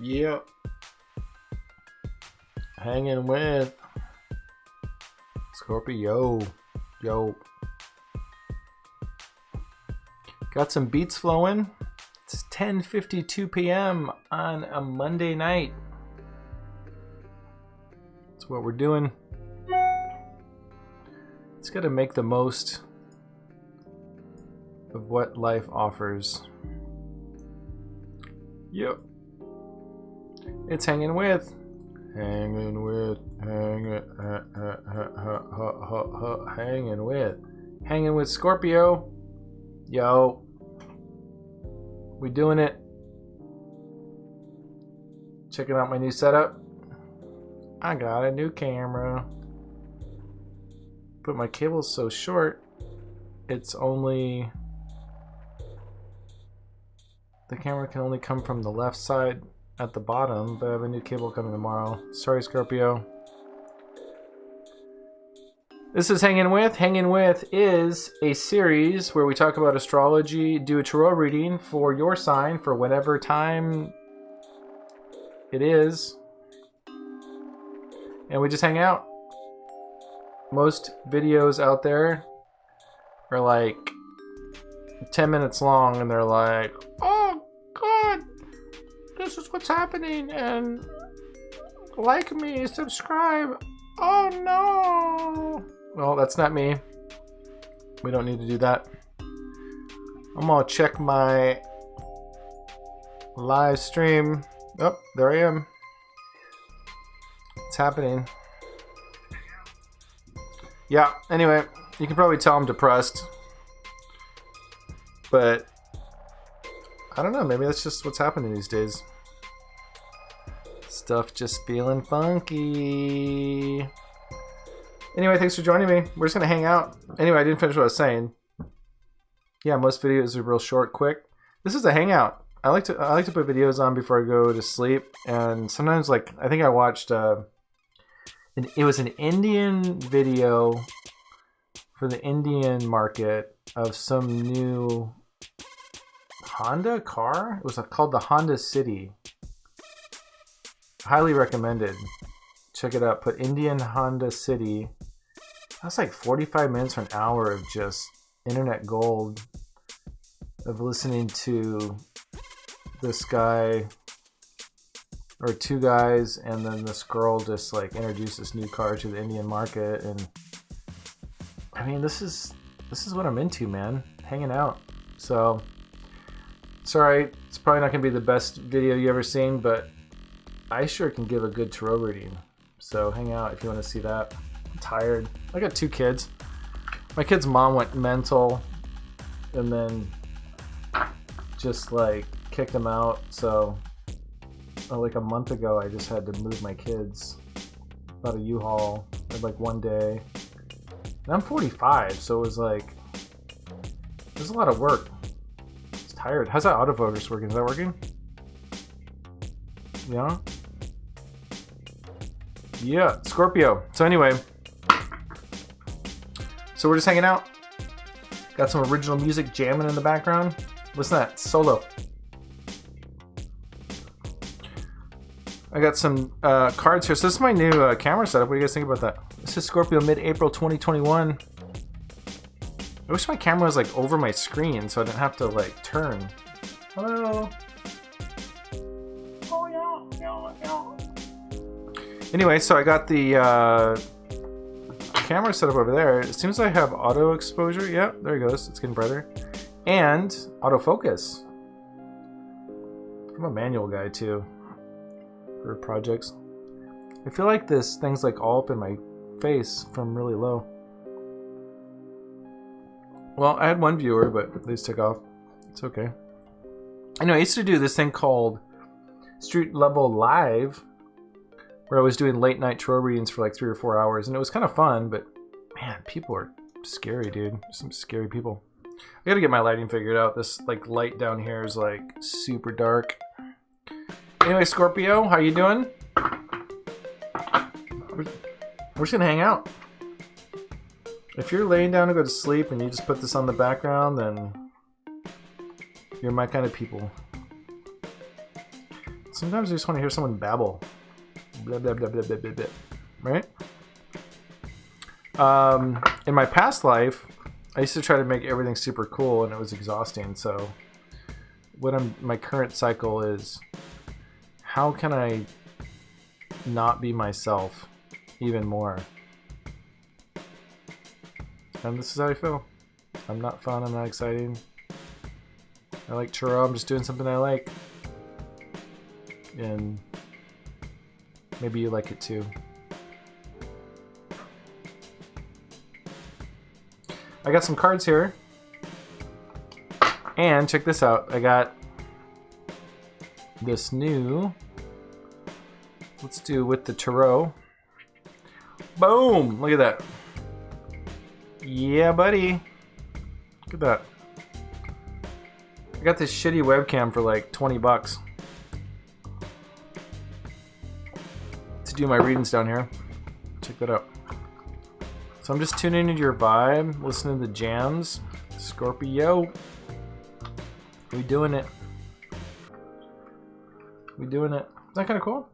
Yep. Hanging with Scorpio. Yo. Got some beats flowing. It's 10:52 p.m. on a Monday night. That's what we're doing. It's got to make the most of what life offers. Yep. It's hanging with. Hanging with. Hanging with Scorpio. Yo. We doing it. Checking out my new setup. I got a new camera. But my cable's so short, it's only... The camera can only come from the left side at the bottom, but I have a new cable coming tomorrow. Sorry, Scorpio. This is Hangin' With. Hangin' With is a series where we talk about astrology, do a tarot reading for your sign for whatever time it is, and we just hang out. Most videos out there are like 10 minutes long, and they're like, oh god, this is what's happening, and like me, subscribe. Oh no. Well, that's not me. We don't need to do that. I'm gonna check my live stream. Oh, there I am. It's happening. Yeah, anyway, you can probably tell I'm depressed. But I don't know, maybe that's just what's happening these days. Stuff just feeling funky. Anyway, thanks for joining me. We're just gonna hang out. Anyway, I didn't finish what I was saying. Yeah, most videos are real short, quick. This is a hangout. I like to put videos on before I go to sleep, and sometimes, like, I think I watched it was an Indian video for the Indian market of some new Honda car. It was called the Honda City. Highly recommended. Check it out. Put Indian Honda City. That's like 45 minutes or an hour of just internet gold of listening to this guy or two guys, and then this girl just like introduced this new car to the Indian market. And I mean, this is what I'm into, man. Hanging out. So sorry, it's probably not gonna be the best video you ever seen, but I sure can give a good tarot reading. So hang out if you want to see that. I'm tired. I got 2 kids. My kid's mom went mental and then just like kicked them out. So like a month ago, I just had to move my kids about a U-Haul in like one day. And I'm 45, so it was like, there's a lot of work. It's tired. How's that autofocus working? Is that working? Yeah? Yeah, Scorpio. So anyway, so we're just hanging out. Got some original music jamming in the background. Listen to that, solo. I got some cards here. So this is my new camera setup. What do you guys think about that? This is Scorpio mid-April 2021. I wish my camera was like over my screen so I didn't have to like turn. Hello. Oh yeah. Anyway, so I got the camera set up over there. It seems I have auto exposure. Yeah, there it goes. It's getting brighter. And autofocus. I'm a manual guy too for projects. I feel like this thing's like all up in my face from really low. Well, I had one viewer, but they just took off. It's okay. Anyway, I used to do this thing called Street Level Live, where I was doing late night tarot readings for like 3 or 4 hours, and it was kind of fun, but man, people are scary, dude. Some scary people. I gotta get my lighting figured out. This like light down here is like super dark. Anyway, Scorpio, how you doing? We're just gonna hang out. If you're laying down to go to sleep and you just put this on the background, then you're my kind of people. It's Sometimes I just want to hear someone babble. Blah, blah, blah, blah, blah, blah, blah. Right? In my past life, I used to try to make everything super cool, and it was exhausting. So my current cycle is, how can I not be myself even more? And this is how I feel. I'm not fun, I'm not exciting. I like tarot, I'm just doing something I like. And maybe you like it too. I got some cards here. And check this out. I got this new, let's do with the tarot. Boom! Look at that. Yeah, buddy. Look at that. I got this shitty webcam for like 20 bucks to do my readings down here. Check that out. So I'm just tuning into your vibe, listening to the jams. Scorpio. We doing it. We doing it. Isn't that kind of cool?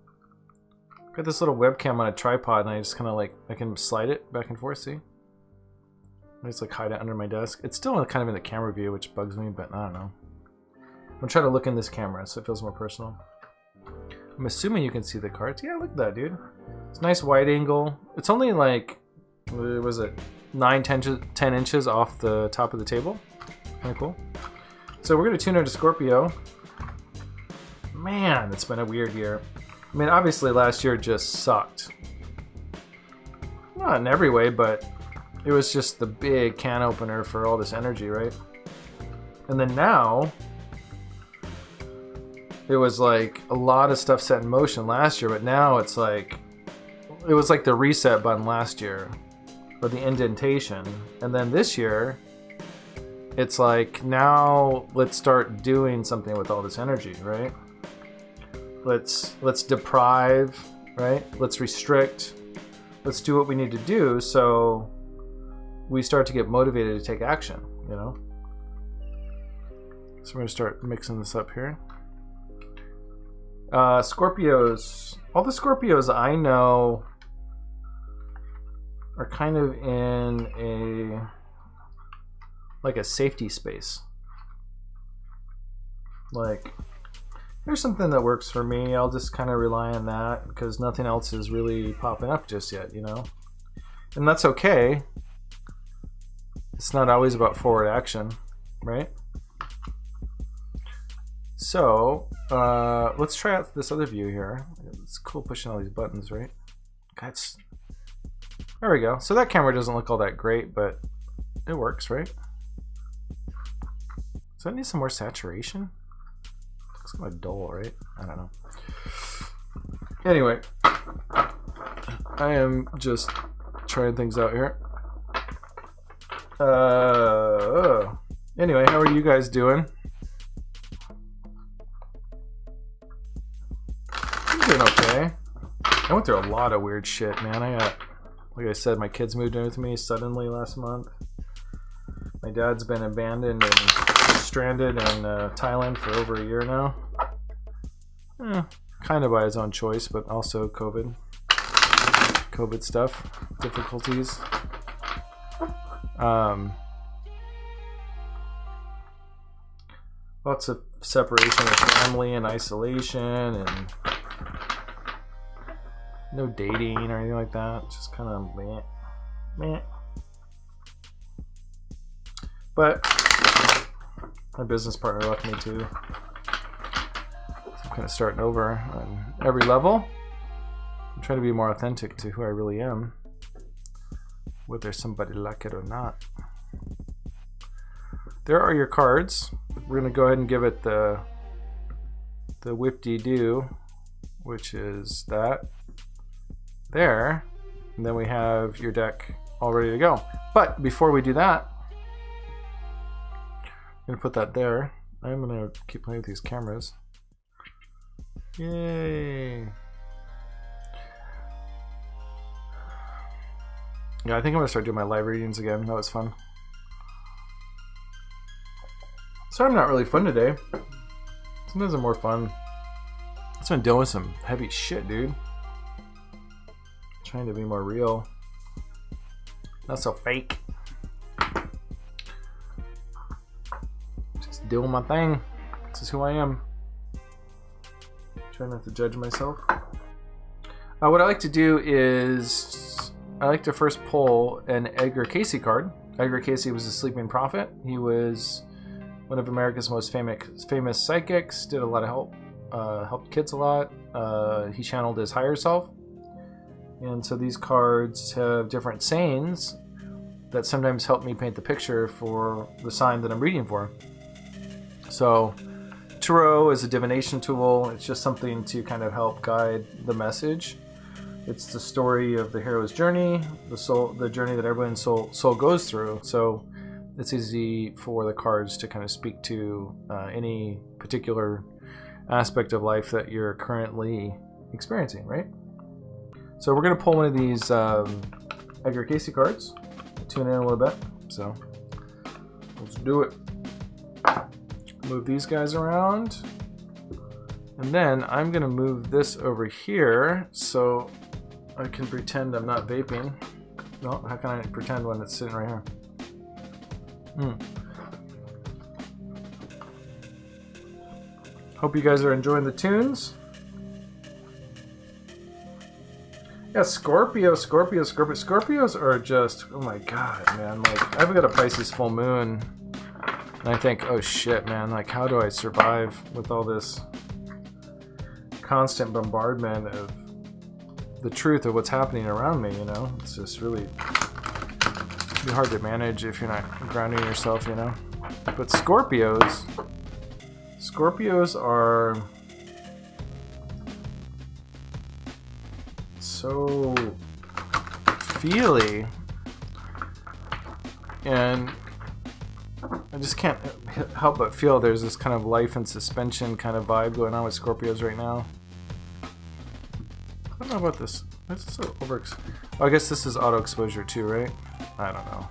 Got this little webcam on a tripod, and I just kind of like, I can slide it back and forth, see? I just like hide it under my desk. It's still kind of in the camera view, which bugs me, but I don't know. I'm gonna try to look in this camera so it feels more personal. I'm assuming you can see the cards. Yeah, look at that, dude. It's a nice wide angle. It's only like, what was it, 10 inches off the top of the table. Kind of cool. So we're gonna tune into Scorpio. Man, it's been a weird year. I mean, obviously last year just sucked. Not in every way, but it was just the big can opener for all this energy, right? And then now, it was like a lot of stuff set in motion last year, but now it's like, it was like the reset button last year, or the indentation. And then this year, it's like, now let's start doing something with all this energy, right? Let's deprive, right? Let's restrict. Let's do what we need to do so we start to get motivated to take action, you know? So we're gonna start mixing this up here. Scorpios, all the Scorpios I know are kind of in like a safety space. Like, here's something that works for me. I'll just kind of rely on that because nothing else is really popping up just yet, you know? And that's okay. It's not always about forward action, right? So, let's try out this other view here. It's cool pushing all these buttons, right? That's, there we go. So that camera doesn't look all that great, but it works, right? So I need some more saturation. Looks kind of dull, right? I don't know. Anyway, I am just trying things out here. Anyway, how are you guys doing? I'm doing okay. I went through a lot of weird shit, man. I got, like I said, my kids moved in with me suddenly last month. My dad's been abandoned and stranded in Thailand for over a year now. Kind of by his own choice, but also COVID stuff, difficulties. Lots of separation of family and isolation, and no dating or anything like that. Just kind of meh. But my business partner left me too. So I'm kind of starting over on every level. I'm trying to be more authentic to who I really am, whether somebody like it or not. There are your cards. We're going to go ahead and give it the whip-de-doo, which is that there. And then we have your deck all ready to go. But before we do that, I'm going to put that there. I'm going to keep playing with these cameras. Yay! Yeah, I think I'm going to start doing my live readings again. That was fun. Sorry I'm not really fun today. Sometimes I'm more fun It's been dealing with some heavy shit, dude. Trying to be more real. Not so fake. Just doing my thing. This is who I am. Trying not to judge myself. What I like to do is I like to first pull an Edgar Cayce card. Edgar Cayce was a sleeping prophet. He was one of America's most famous psychics. Did a lot of help. Helped kids a lot. He channeled his higher self. And so these cards have different sayings that sometimes help me paint the picture for the sign that I'm reading for. So Tarot is a divination tool. It's just something to kind of help guide the message. It's the story of the hero's journey, the journey that everyone's soul goes through. So it's easy for the cards to kind of speak to any particular aspect of life that you're currently experiencing, right? So we're going to pull one of these Edgar Cayce cards, tune in a little bit. So let's do it. Move these guys around. And then I'm going to move this over here so I can pretend I'm not vaping. No, how can I pretend when it's sitting right here? Hope you guys are enjoying the tunes. Yeah, Scorpios are just, oh my god, man. Like, I've got a Pisces full moon, and I think, oh shit, man, like, how do I survive with all this constant bombardment of the truth of what's happening around me, you know? It's just really be hard to manage if you're not grounding yourself, you know? But Scorpios are so feely, and I just can't help but feel there's this kind of life and suspension kind of vibe going on with Scorpios right now. I don't know about this. This is so oh, I guess this is auto exposure too, right? I don't know.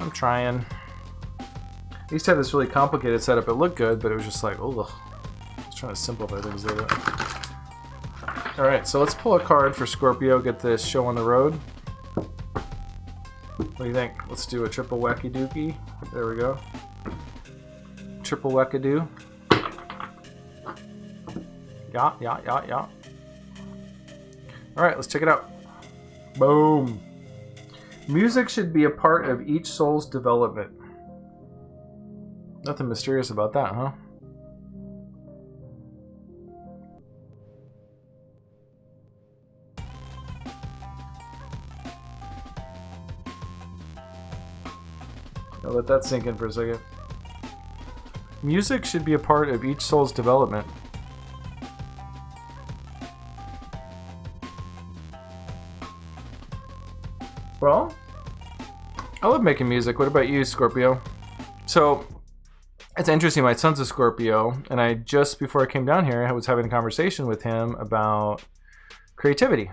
I'm trying. I used to have this really complicated setup. It looked good, but it was just like, oh, I was trying to simplify things a little bit. Alright, so let's pull a card for Scorpio, get this show on the road. What do you think? Let's do a triple wacky dookie. There we go. Triple wackadoo. Yeah. Alright, let's check it out. Boom. Music should be a part of each soul's development. Nothing mysterious about that, huh? I'll let that sink in for a second. Music should be a part of each soul's development. Well, I love making music. What about you, Scorpio? So, it's interesting. My son's a Scorpio, and I just before I came down here, I was having a conversation with him about creativity.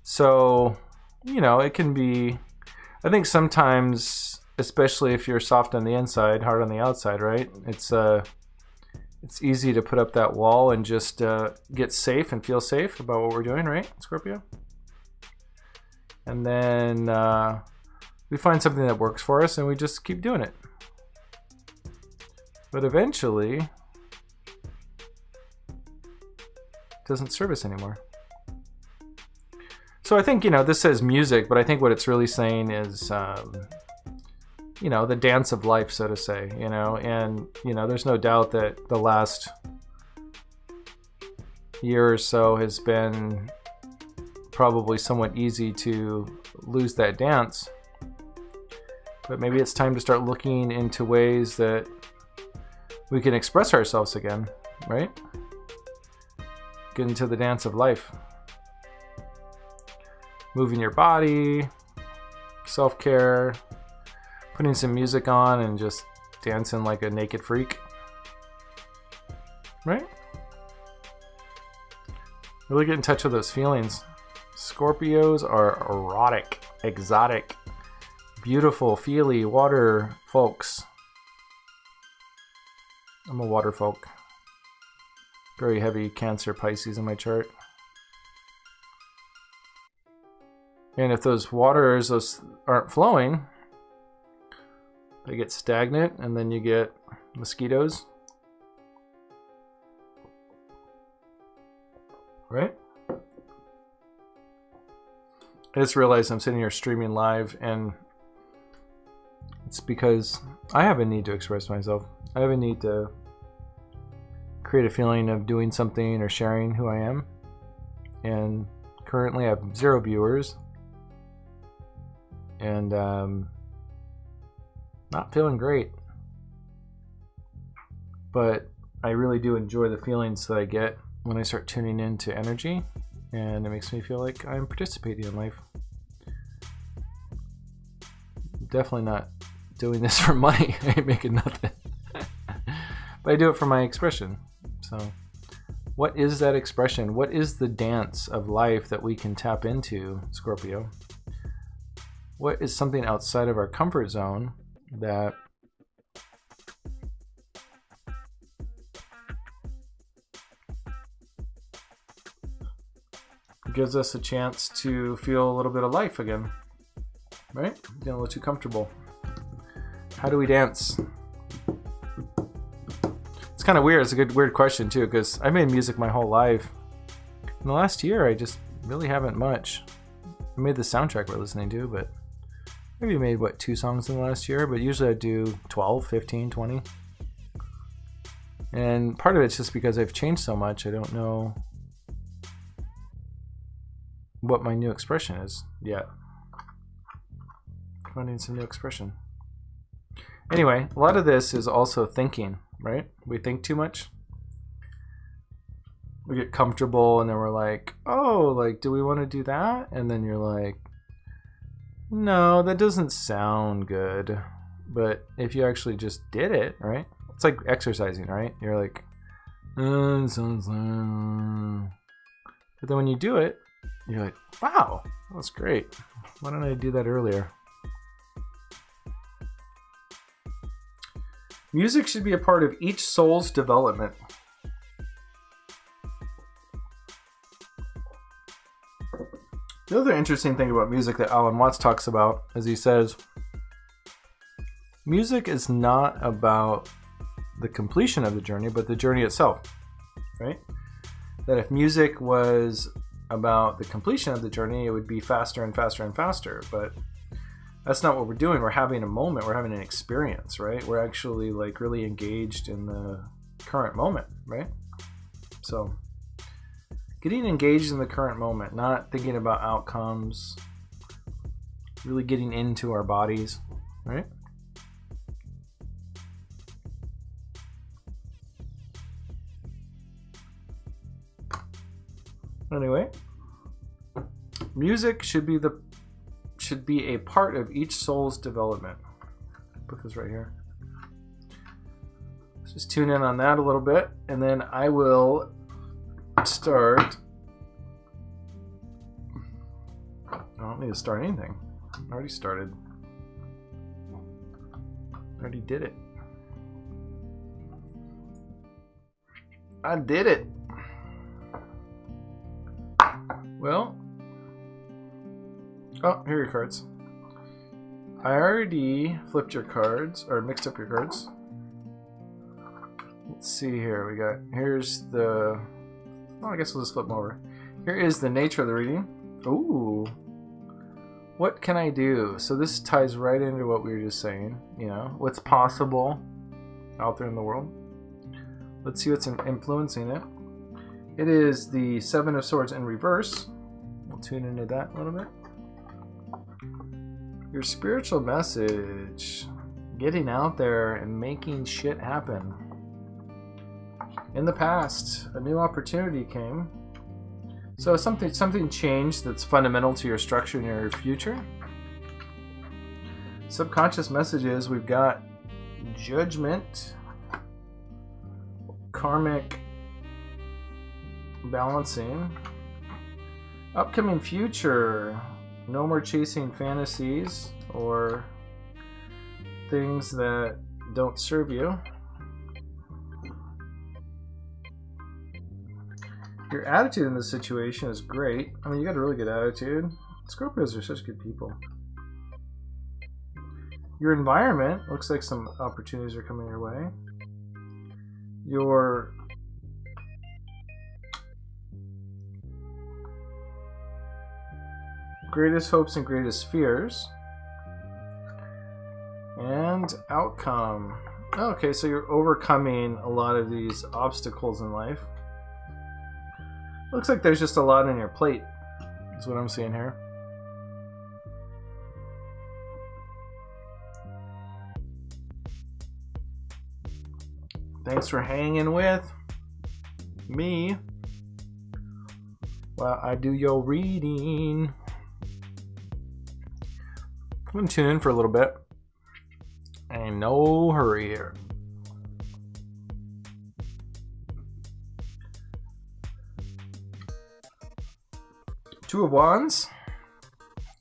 So, you know, it can be, I think sometimes, especially if you're soft on the inside, hard on the outside, right? It's easy to put up that wall and just get safe and feel safe about what we're doing, right, Scorpio? And then we find something that works for us and we just keep doing it. But eventually, it doesn't serve us anymore. So I think, you know, this says music, but I think what it's really saying is, you know, the dance of life, so to say, you know, and, you know, there's no doubt that the last year or so has been probably somewhat easy to lose that dance. But maybe it's time to start looking into ways that we can express ourselves again, right? Get into the dance of life. Moving your body, self-care, putting some music on and just dancing like a naked freak. Right? Really get in touch with those feelings. Scorpios are erotic, exotic, beautiful, feely water folks. I'm a water folk. Very heavy Cancer Pisces in my chart. And if those waters aren't flowing, they get stagnant, and then you get mosquitoes. Right? I just realized I'm sitting here streaming live, and it's because I have a need to express myself. I have a need to create a feeling of doing something or sharing who I am. And currently I have 0 viewers. And not feeling great. But I really do enjoy the feelings that I get when I start tuning into energy. And it makes me feel like I'm participating in life. Definitely not doing this for money. I ain't making nothing. But I do it for my expression. So what is that expression? What is the dance of life that we can tap into, Scorpio? What is something outside of our comfort zone that gives us a chance to feel a little bit of life again? Right? Getting a little too comfortable. How do we dance? It's kind of weird. It's a good weird question too, because I made music my whole life. In the last year, I just really haven't much. I made the soundtrack we're listening to, but maybe made, what, 2 songs in the last year, but usually I do 12, 15, 20. And part of it's just because I've changed so much, I don't know what my new expression is yet. Finding some new expression. Anyway, a lot of this is also thinking, right? We think too much. We get comfortable and then we're like, oh, like, do we want to do that? And then you're like, no, that doesn't sound good. But if you actually just did it, right? It's like exercising, right? You're like, it sounds like... But then when you do it, you're like, wow, that's great. Why didn't I do that earlier? Music should be a part of each soul's development. The other interesting thing about music that Alan Watts talks about is he says, music is not about the completion of the journey, but the journey itself, right? That if music was about the completion of the journey, it would be faster and faster and faster, but that's not what we're doing. We're having a moment, we're having an experience, right? We're actually like really engaged in the current moment, right? So getting engaged in the current moment, not thinking about outcomes, really getting into our bodies, right? Anyway, music should be a part of each soul's development. Put this right here. Let's just tune in on that a little bit, and then I will start. I don't need to start anything. I already started. I already did it. I did it. Well, oh, here are your cards. I already flipped your cards, or mixed up your cards. Let's see here. We got, here's the, well, I guess we'll just flip them over. Here is the nature of the reading. Ooh. What can I do? So this ties right into what we were just saying. You know, what's possible out there in the world. Let's see what's influencing it. It is the Seven of Swords in reverse. We'll tune into that a little bit. Your spiritual message. Getting out there and making shit happen. In the past, a new opportunity came. So something changed that's fundamental to your structure and your future. Subconscious messages, we've got judgment, karmic balancing, upcoming future, no more chasing fantasies or things that don't serve you. Your attitude in this situation is great. I mean, you got a really good attitude. Scorpios are such good people. Your environment looks like some opportunities are coming your way. Your greatest hopes and greatest fears. And outcome. Okay, so you're overcoming a lot of these obstacles in life. Looks like there's just a lot on your plate, is what I'm seeing here. Thanks for hanging with me while I do your reading. I'm going to tune in for a little bit. Ain't no hurry here. Two of Wands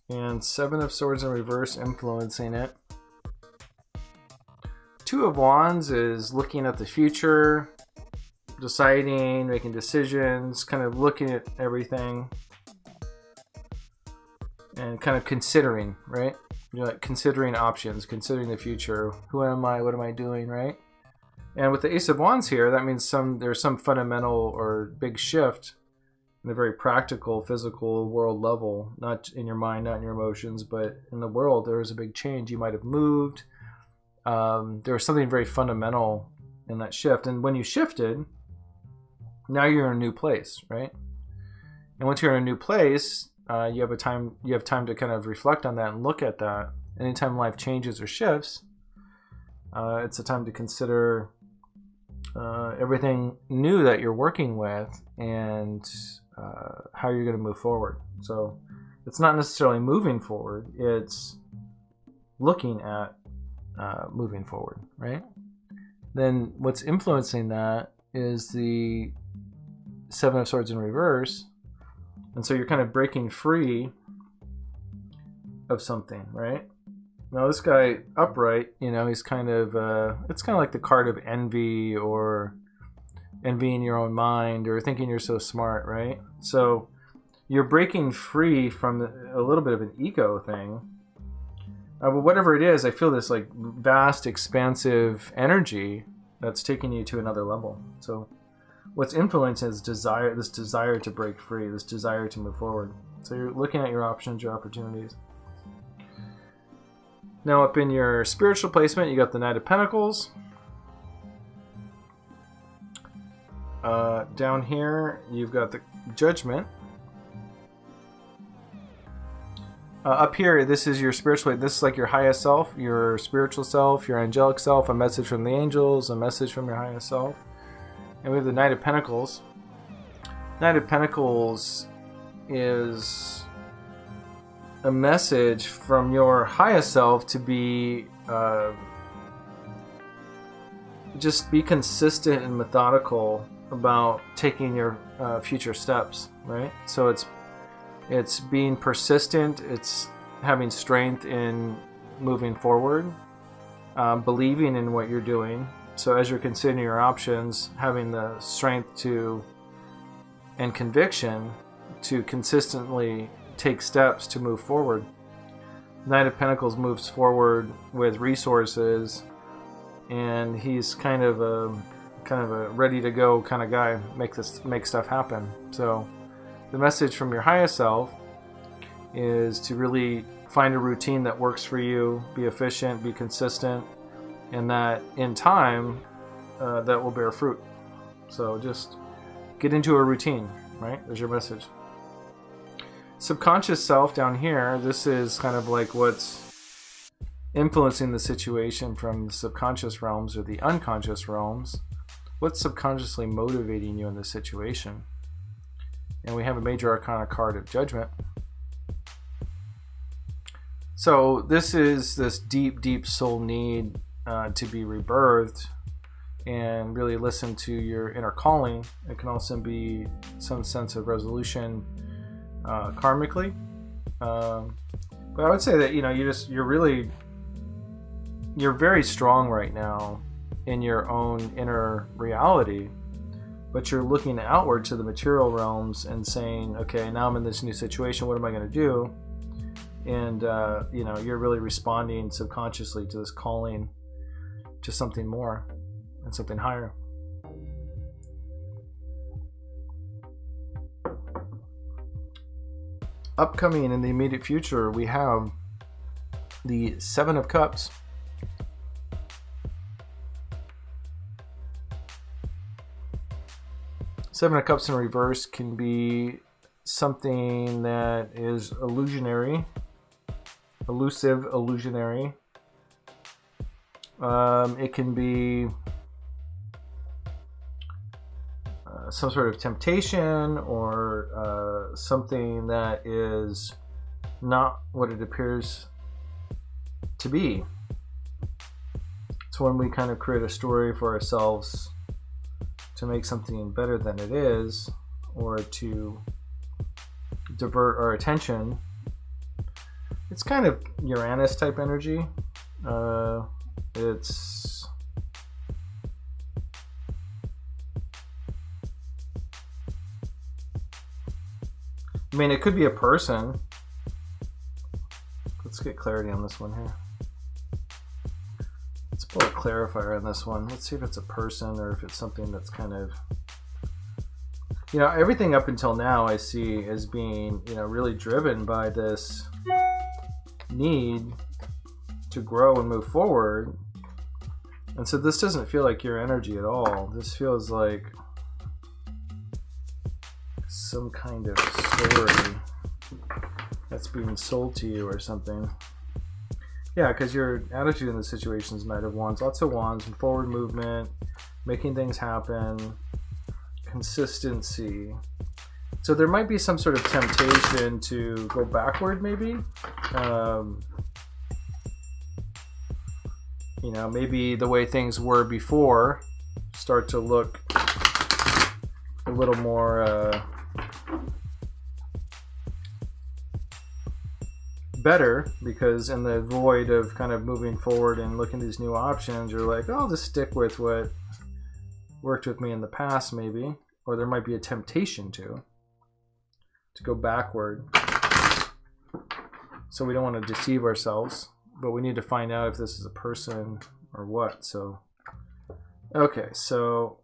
and Seven of Swords in reverse influencing it. Two of Wands is looking at the future, deciding, making decisions, kind of looking at everything and kind of considering, right? You're like considering options, considering the future. Who am I? What am I doing, right? And with the Ace of Wands here, that means there's some fundamental or big shift in a very practical, physical world level, not in your mind, not in your emotions, but in the world. There was a big change. You might have moved. There was something very fundamental in that shift. And when you shifted, now you're in a new place, right? And once you're in a new place, you have time to kind of reflect on that and look at that. Anytime life changes or shifts, it's a time to consider everything new that you're working with and how you're going to move forward. So it's not necessarily moving forward, it's looking at moving forward, right? Then what's influencing that is the Seven of Swords in reverse. And so you're kind of breaking free of something, right? Now this guy upright, he's kind of, it's kind of like the card of envy or envying your own mind or thinking you're so smart, right? So you're breaking free from a little bit of an ego thing. But whatever it is, I feel this like vast, expansive energy that's taking you to another level. So what's influencing is this desire to break free, this desire to move forward. So you're looking at your options, your opportunities. Now up in your spiritual placement, you got the Knight of Pentacles. Down here, you've got the Judgment. Up here, this is your spiritual. This is like your highest self, your spiritual self, your angelic self, a message from the angels, a message from your highest self. And we have the Knight of Pentacles. Knight of Pentacles is a message from your highest self to be just be consistent and methodical about taking your future steps, right? So it's being persistent, it's having strength in moving forward, believing in what you're doing. So as you're considering your options, having the strength and conviction to consistently take steps to move forward. Knight of Pentacles moves forward with resources, and he's kind of a ready to go kind of guy, make stuff happen. So the message from your highest self is to really find a routine that works for you, be efficient, be consistent, and that in time that will bear fruit. So just get into a routine, right? There's your message. Subconscious self down here, this is kind of like what's influencing the situation from the subconscious realms or the unconscious realms. What's subconsciously motivating you in this situation? And we have a major arcana card of Judgment. So this is this deep, deep soul need to be rebirthed and really listen to your inner calling. It can also be some sense of resolution karmically. But I would say that, you're very strong right now in your own inner reality. but you're looking outward to the material realms and saying, okay, now I'm in this new situation, what am I going to do? And you know, you're really responding subconsciously to this calling to something more and something higher. Upcoming in the immediate future, we have the Seven of Cups. Seven of Cups in reverse can be something that is illusionary, elusive, illusionary. It can be some sort of temptation, or something that is not what it appears to be. It's when we kind of create a story for ourselves to make something better than it is, or to divert our attention. It's kind of Uranus type energy. It's I mean, it could be a person. Let's get clarity on this one here. Let's pull a clarifier on this one. Let's see if it's a person or if it's something that's kind of, you know, everything up until now I see as being, you know, really driven by this need to grow and move forward. And so this doesn't feel like your energy at all. This feels like some kind of story that's being sold to you or something. Yeah, because your attitude in the situation is Knight of Wands. Lots of wands and forward movement, making things happen, consistency. So there might be some sort of temptation to go backward, maybe. You know, maybe the way things were before start to look a little more better, because in the void of kind of moving forward and looking at these new options, you're like, oh, I'll just stick with what worked with me in the past, maybe. Or there might be a temptation to go backward. So we don't want to deceive ourselves, but we need to find out if this is a person or what. So okay, so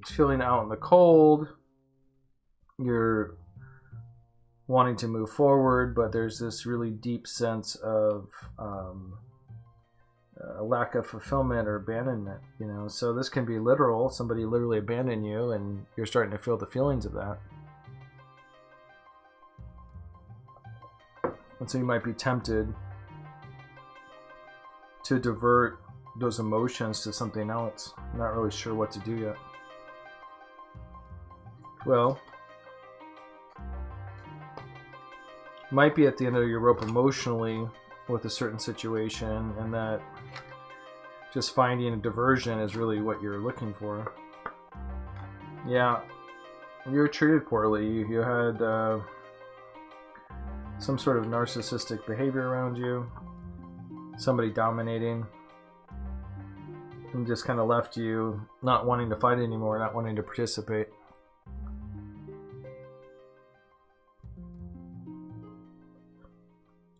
feeling out in the cold, you're wanting to move forward, but there's this really deep sense of a lack of fulfillment or abandonment, you know. So this can be literal, somebody literally abandoned you and you're starting to feel the feelings of that. And so you might be tempted to divert those emotions to something else. I'm not really sure what to do yet. Well, might be at the end of your rope emotionally with a certain situation, and that just finding a diversion is really what you're looking for. Yeah, you were treated poorly. You had some sort of narcissistic behavior around you, somebody dominating, and just kind of left you not wanting to fight anymore, not wanting to participate.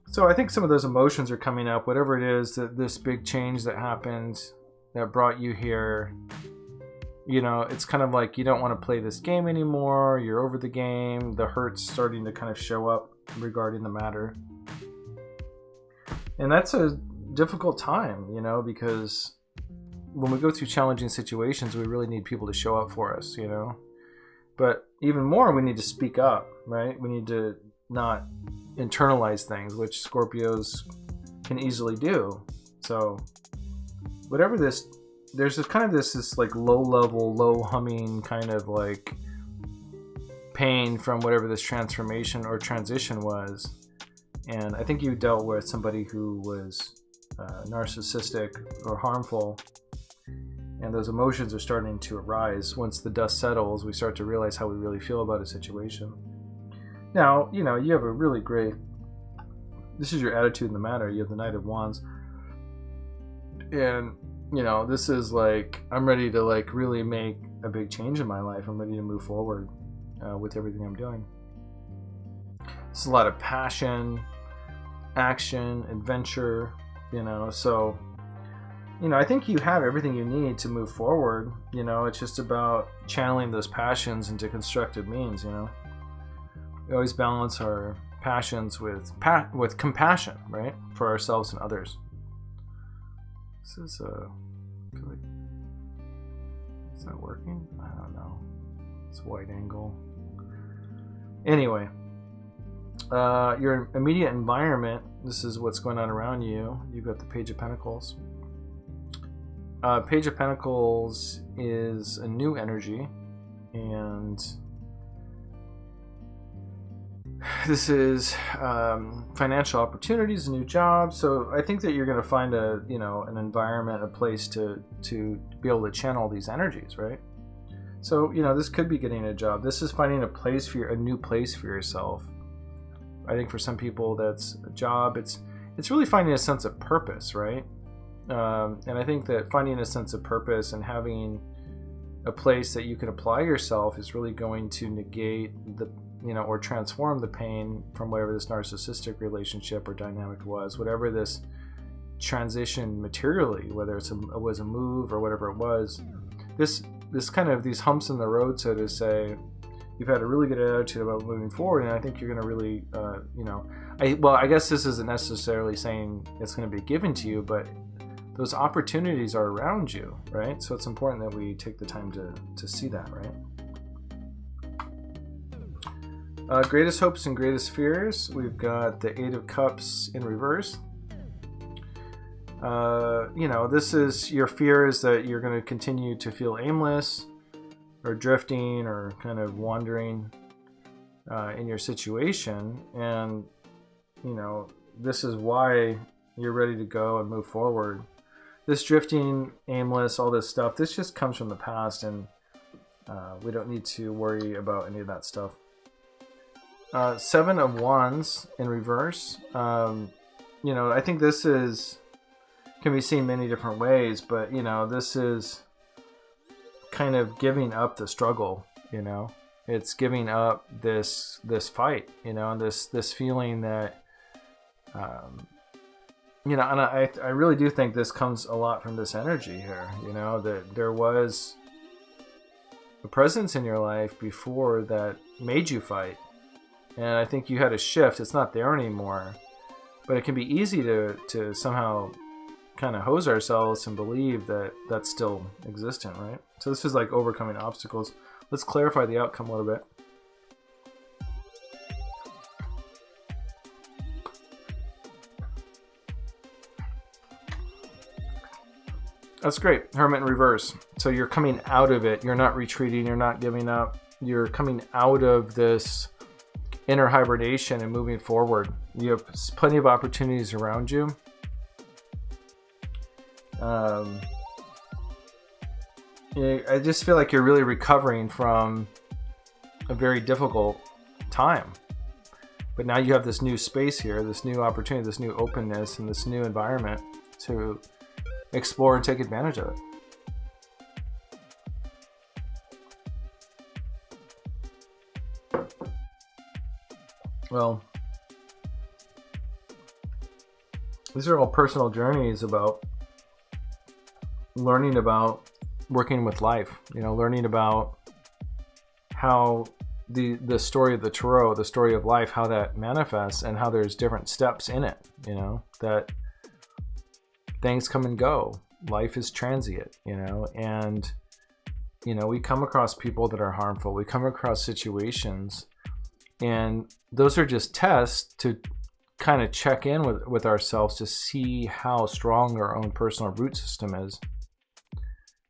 So I think some of those emotions are coming up, whatever it is, that this big change that happened that brought you here. You know, it's kind of like you don't want to play this game anymore. You're over the game. The hurt's starting to kind of show up regarding the matter. And that's a difficult time, you know, because when we go through challenging situations, we really need people to show up for us, you know. But even more, we need to speak up, right? We need to not internalize things, which Scorpios can easily do. So whatever this, there's this kind of this like low level, low humming kind of like pain from whatever this transformation or transition was. And I think you dealt with somebody who was narcissistic or harmful, and those emotions are starting to arise. Once the dust settles, we start to realize how we really feel about a situation. Now, you know, you have a really great, this is your attitude in the matter. You have the Knight of Wands. And, you know, this is like, I'm ready to like really make a big change in my life. I'm ready to move forward with everything I'm doing. It's a lot of passion, action, adventure, so, I think you have everything you need to move forward. It's just about channeling those passions into constructive means. We always balance our passions with compassion, right, for ourselves and others. This is is that working? I don't know. It's wide angle. Anyway, your immediate environment, this is what's going on around you. You've got the Page of Pentacles. Page of Pentacles is a new energy, and this is financial opportunities, a new job. So I think that you're going to find an environment, a place to be able to channel these energies, right? So this could be getting a job. This is finding a new place for yourself. I think for some people that's a job. It's really finding a sense of purpose, right? And I think that finding a sense of purpose and having a place that you can apply yourself is really going to negate or transform the pain from whatever this narcissistic relationship or dynamic was, whatever this transition materially, whether it was a move or whatever it was. This kind of these humps in the road, so to say, you've had a really good attitude about moving forward, and I think you're going to really, I guess this isn't necessarily saying it's going to be given to you, but those opportunities are around you, right? So it's important that we take the time to see that, right? Greatest hopes and greatest fears. We've got the Eight of Cups in reverse. This is your fear is that you're going to continue to feel aimless or drifting or kind of wandering in your situation. And, this is why you're ready to go and move forward. This drifting, aimless, all this stuff, this just comes from the past, and we don't need to worry about any of that stuff. Seven of Wands in reverse. I think this can be seen many different ways, but this is kind of giving up the struggle. It's giving up this fight. And this feeling that and I really do think this comes a lot from this energy here. That there was a presence in your life before that made you fight. And I think you had a shift. It's not there anymore. But it can be easy to somehow kind of hose ourselves and believe that that's still existent, right? So this is like overcoming obstacles. Let's clarify the outcome a little bit. That's great. Hermit in reverse. So you're coming out of it. You're not retreating. You're not giving up. You're coming out of this inner hibernation and moving forward. You have plenty of opportunities around you. I just feel like you're really recovering from a very difficult time. But now you have this new space here, this new opportunity, this new openness, and this new environment to explore and take advantage of it. Well, these are all personal journeys about learning about working with life, learning about how the story of the tarot, the story of life, how that manifests, and how there's different steps in it, that things come and go. Life is transient, and, we come across people that are harmful. We come across situations, and those are just tests to kind of check in with ourselves to see how strong our own personal root system is.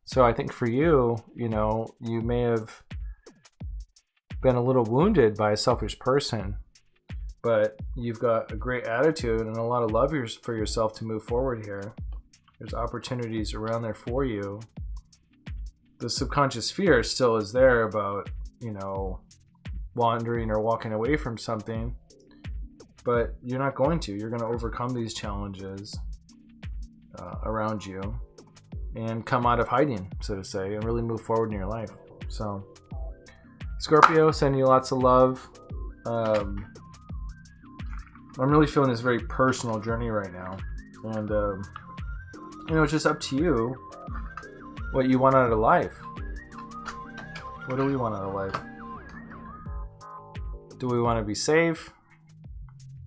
So I think for you, you may have been a little wounded by a selfish person, but you've got a great attitude and a lot of love for yourself to move forward here. There's opportunities around there for you. The subconscious fear still is there about, wandering or walking away from something, but you're not going to. You're going to overcome these challenges around you and come out of hiding, so to say, and really move forward in your life. So, Scorpio, sending you lots of love. I'm really feeling this very personal journey right now. And, you know, it's just up to you what you want out of life. What do we want out of life? Do we want to be safe?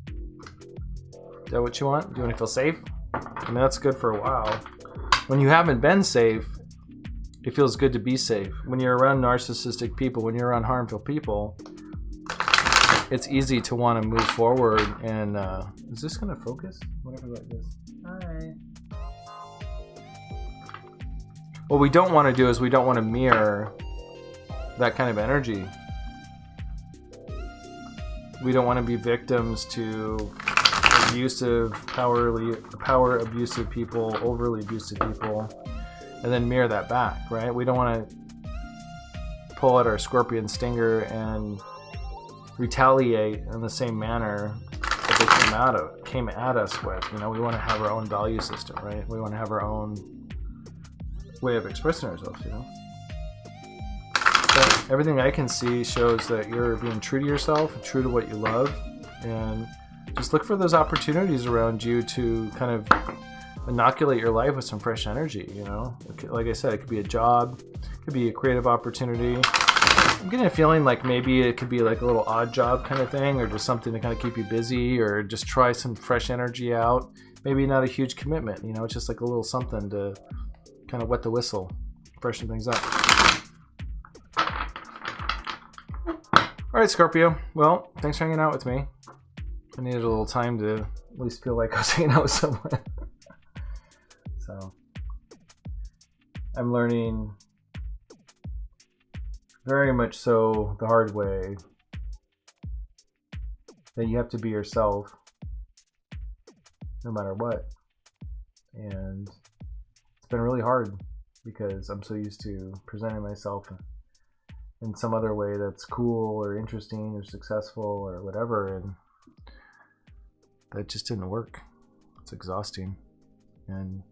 Is that what you want? Do you want to feel safe? I mean, that's good for a while. When you haven't been safe, it feels good to be safe. When you're around narcissistic people, when you're around harmful people, it's easy to want to move forward. And is this going to focus? Whatever like this. Hi. What we don't want to do is we don't want to mirror that kind of energy. We don't want to be victims to abusive, power abusive people, overly abusive people, and then mirror that back, right? We don't want to pull out our scorpion stinger and retaliate in the same manner that they came at us with. You know, we want to have our own value system, right? We want to have our own way of expressing ourselves, you know? But everything I can see shows that you're being true to yourself, true to what you love, and just look for those opportunities around you to kind of inoculate your life with some fresh energy, you know? Like I said, it could be a job, it could be a creative opportunity. I'm getting a feeling like maybe it could be like a little odd job kind of thing, or just something to kind of keep you busy, or just try some fresh energy out. Maybe not a huge commitment, you know, it's just like a little something to kind of wet the whistle, freshen things up. All right, Scorpio. Well, thanks for hanging out with me. I needed a little time to at least feel like I was hanging out with someone. So, I'm learning very much so the hard way that you have to be yourself no matter what. And it's been really hard because I'm so used to presenting myself in some other way that's cool or interesting or successful or whatever, and that just didn't work. It's exhausting, and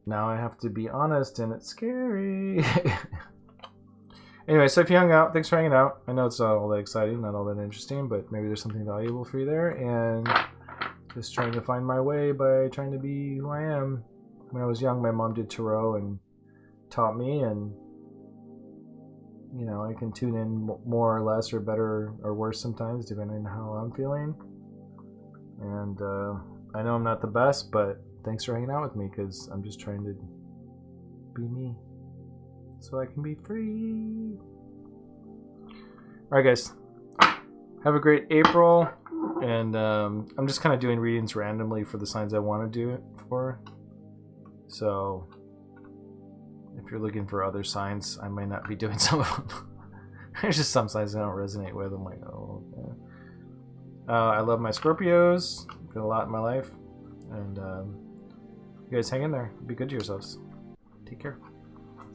now I have to be honest, and it's scary. Anyway, so if you hung out, thanks for hanging out. I know it's not all that exciting, not all that interesting, but maybe there's something valuable for you there, and just trying to find my way by trying to be who I am. When I was young, my mom did tarot and taught me, and you know, I can tune in more or less, or better or worse sometimes, depending on how I'm feeling. And I know I'm not the best, but thanks for hanging out with me, because I'm just trying to be me so I can be free. Alright guys, have a great April, and I'm just kind of doing readings randomly for the signs I want to do it for. So if you're looking for other signs, I might not be doing some of them. There's just some signs I don't resonate with. I'm like, oh, okay. I love my Scorpios. Got a lot in my life. And you guys hang in there. Be good to yourselves. Take care.